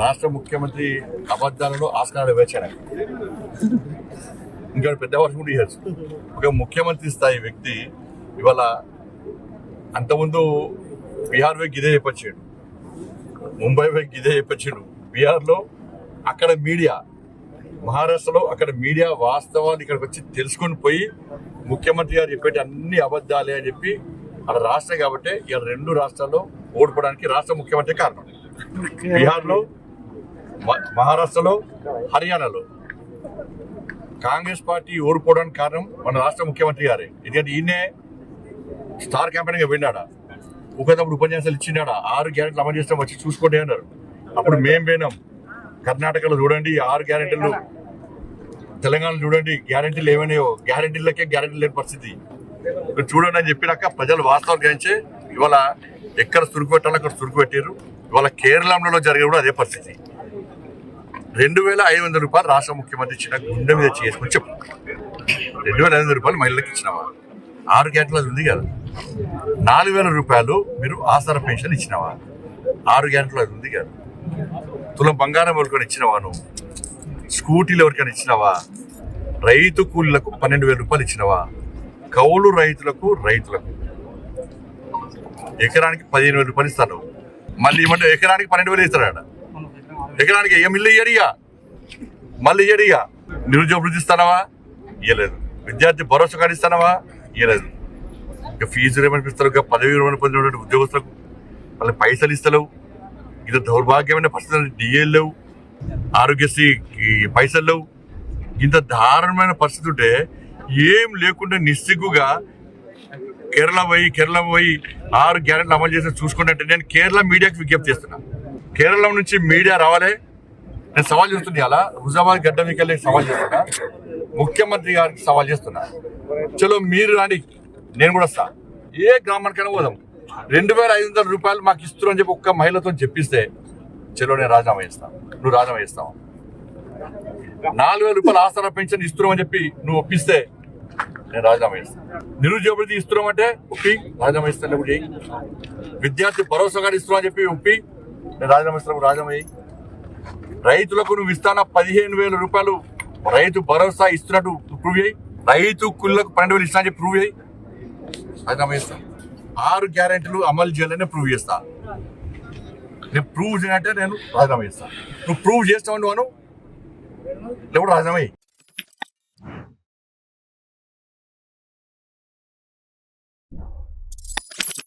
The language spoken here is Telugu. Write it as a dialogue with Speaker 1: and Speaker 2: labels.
Speaker 1: రాష్ట్ర ముఖ్యమంత్రి అబద్ధాలలో ఆస్కారాలు వేచాడు. ఇంకా పెద్ద వర్షం కూడా ఇవ్వచ్చు. ఒక ముఖ్యమంత్రి స్థాయి వ్యక్తి ఇవాళ అంతకుముందు బీహార్ వైపు ఇదే చెప్పొచ్చాడు, ముంబై వైపు ఇదే చెప్పొచ్చాడు. బీహార్లో అక్కడ మీడియా, మహారాష్ట్రలో అక్కడ మీడియా వాస్తవాలు ఇక్కడికి వచ్చి తెలుసుకొని పోయి ముఖ్యమంత్రి గారు చెప్పేటి అన్ని అబద్ధాలే అని చెప్పి అక్కడ రాష్ట్రం కాబట్టి ఇవాళ రెండు రాష్ట్రాల్లో ఓడిపోవడానికి రాష్ట్ర ముఖ్యమంత్రి కారణం. బీహార్లో, మహారాష్ట్రలో, హర్యానాలో కాంగ్రెస్ పార్టీ ఓడిపోవడానికి కారణం మన రాష్ట్ర ముఖ్యమంత్రి గారే. ఎందుకంటే ఈయనే స్టార్ క్యాంపెయిన్గా వెళ్ళాడా, ఒకప్పుడు ఉపన్యాసాలు ఇచ్చినాడా, 6 గ్యారెంటీలు అమలు చేస్తాం వచ్చి చూసుకోండి అన్నారు. అప్పుడు మేము పోయినాం. కర్ణాటకలో చూడండి 6 గ్యారెంటీలు, తెలంగాణలో చూడండి గ్యారెంటీలు ఏమైనాయో, గ్యారెంటీలకే గ్యారెంటీలు లేని పరిస్థితి. చూడండి అని చెప్పినాక ప్రజలు వాస్తవాలు గ్రహించి ఇవాళ ఎక్కడ చురుకు పెట్టాలో అక్కడ చురుకు పెట్టారు. ఇవాళ కేరళలో జరిగే కూడా అదే పరిస్థితి. 2500 రూపాయలు రాష్ట్ర ముఖ్యమంత్రి ఇచ్చిన గుండె మీద చేసుకుని చెప్పు. 2500 రూపాయలు మహిళలకు ఇచ్చినావా? 6 గ్యారెంటీలు ఉంది కదా. 4000 రూపాయలు మీరు ఆసర పెన్షన్ ఇచ్చినావా? 6 గ్యారెంటీలు అది ఉంది కదా. తులం బంగారం ఎవరికైనా ఇచ్చినావా? నువ్వు స్కూటీలు ఎవరికైనా ఇచ్చినావా? రైతు కూలీలకు 12,000 రూపాయలు ఇచ్చినావా? కౌలు రైతులకు ఎకరానికి 15,000 రూపాయలు ఇస్తాను. మళ్ళీ ఏమంటే ఎకరానికి 12,000 ఇస్తాడు. ఎకరానికి ఏం ఇల్లు ఇయ్యడిగా, మళ్ళీ ఇయ్యడిగా. నిరుద్యోగ వృద్ధి ఇస్తానవా? ఇయ్యలేదు. విద్యార్థి భరోసా కార్డు ఇస్తానవా? ఇయ్యలేదు. ఇక ఫీజు ఏమనిపిస్తారు, ఇక పదవి పొందినటువంటి ఉద్యోగస్తులకు వాళ్ళకి పైసలు ఇస్తలేవు. ఇది దౌర్భాగ్యమైన పరిస్థితులు. డిఏలు లేవు, ఆరోగ్యశ్రీ పైసలు లేవు. ఇంత దారుణమైన పరిస్థితి ఉంటే ఏం లేకుండా నిస్సిగ్గుగా కేరళ పోయి 6 గ్యారెంటీలు అమలు చేసి చూసుకుంటే నేను కేరళ మీడియాకి విజ్ఞప్తి చేస్తున్నా. కేరళ నుంచి మీడియా రావాలే. నేను సవాల్ చేస్తున్నా, అలా హుజాబాద్ గడ్డ మీకెళ్ళి సవాల్ చేస్తున్నా, ముఖ్యమంత్రి గారికి సవాల్ చేస్తున్నా. చలో మీరు రాండి, నేను కూడా వస్తా. ఏ గ్రామానికైనా పోదాం. 2500 రూపాయలు మాకు ఇస్తున్నా అని చెప్పి ఒక్క మహిళతో చెప్పిస్తే చలో నేను రాజీనామా చేస్తాను. నువ్వు రాజీనామా చేస్తావా? 4000 రూపాయలు ఆసరా పెన్షన్ ఇస్తున్నామని చెప్పి నువ్వు ఒప్పిస్తే నేను రాజీనామా చేస్తాను. నిరుద్యోగ వృత్తి ఇస్తున్నామంటే ఒప్పి రాజీనామా ఇస్తాను. లేకపోతే విద్యార్థి భరోసా కార్డు ఇస్తున్నామని చెప్పి ఒప్పి నేను రాజీనామా ఇస్తాను. రాజీనామా చేయి. రైతులకు నువ్వు ఇస్తానా 15,000 రూపాయలు రైతు భరోసా ఇస్తున్నట్టు ప్రూవ్ చేయి. రైతు కూలీలకు 12,000 ఇస్తా అని చెప్పి ప్రూవ్ చేయి. రాజీనామా చేస్తాను. 6 గ్యారెంటీలు అమలు చేయాలని ప్రూవ్ చేస్తా. నేను ప్రూవ్ చేయనంటే నేను రాజీనామా చేస్తాను. నువ్వు ప్రూవ్ చేస్తావు నువ్వు లేకపోతే రాజీనామా చేయి.